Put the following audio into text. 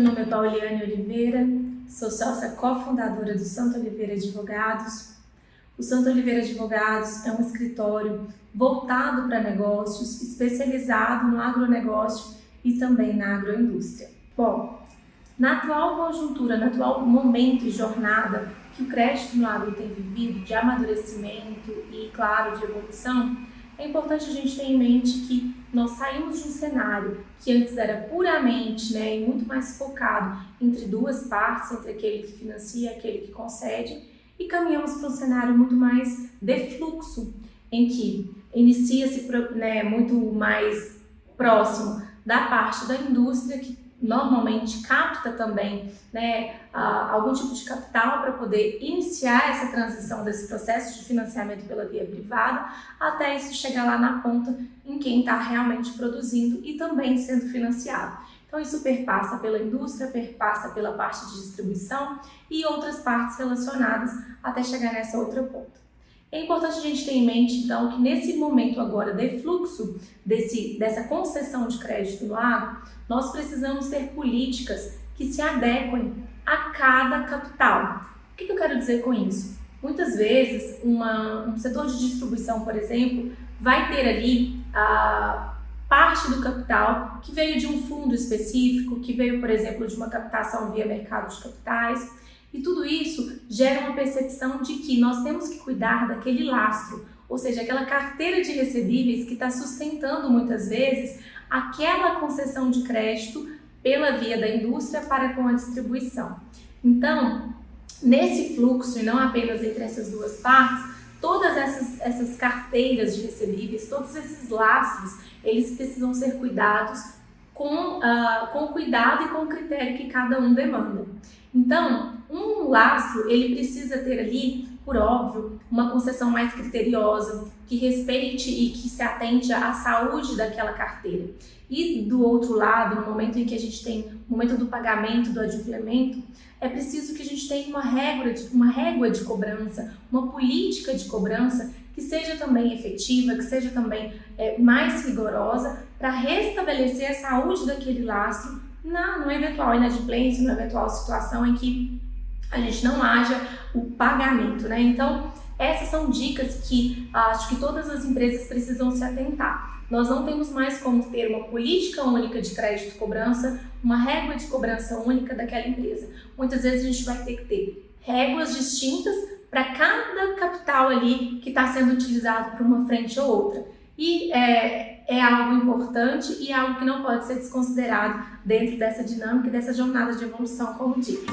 nome é Pauliane Oliveira, sou sócia cofundadora do Santo Oliveira Advogados. O Santo Oliveira Advogados é um escritório voltado para negócios, especializado no agronegócio e também na agroindústria. Bom, na atual conjuntura, no atual momento e jornada que o crédito no agro tem vivido, de amadurecimento e, claro, de evolução, é importante a gente ter em mente que nós saímos de um cenário que antes era puramente e muito mais focado entre duas partes, entre aquele que financia e aquele que concede, e caminhamos para um cenário muito mais de fluxo, em que inicia-se muito mais próximo da parte da indústria, que normalmente capta também algum tipo de capital para poder iniciar essa transição desse processo de financiamento pela via privada, até isso chegar lá na ponta em quem está realmente produzindo e também sendo financiado. Então isso perpassa pela indústria, perpassa pela parte de distribuição e outras partes relacionadas até chegar nessa outra ponta. É importante a gente ter em mente, então, que nesse momento agora de fluxo dessa concessão de crédito no agro, nós precisamos ter políticas que se adequem a cada capital. O que eu quero dizer com isso? Muitas vezes, um setor de distribuição, por exemplo, vai ter ali a parte do capital que veio de um fundo específico, que veio, por exemplo, de uma captação via mercado de capitais. E tudo isso gera uma percepção de que nós temos que cuidar daquele lastro, ou seja, aquela carteira de recebíveis que está sustentando muitas vezes aquela concessão de crédito pela via da indústria para com a distribuição. Então, nesse fluxo, e não apenas entre essas duas partes, todas essas carteiras de recebíveis, todos esses lastros, eles precisam ser cuidados com cuidado e com o critério que cada um demanda. Então, um lastro, ele precisa ter ali, por óbvio, uma concessão mais criteriosa, que respeite e que se atente à saúde daquela carteira. E do outro lado, no momento em que a gente tem o momento do pagamento, do adimplemento, é preciso que a gente tenha uma régua de cobrança, uma política de cobrança que seja também efetiva, que seja também mais rigorosa para restabelecer a saúde daquele lastro numa eventual inadimplência, numa eventual situação em que a gente não haja o pagamento, Então, essas são dicas que acho que todas as empresas precisam se atentar. Nós não temos mais como ter uma política única de crédito e cobrança, uma régua de cobrança única daquela empresa. Muitas vezes a gente vai ter que ter réguas distintas para cada capital ali que está sendo utilizado para uma frente ou outra. E é algo importante e algo que não pode ser desconsiderado dentro dessa dinâmica e dessa jornada de evolução, como digo.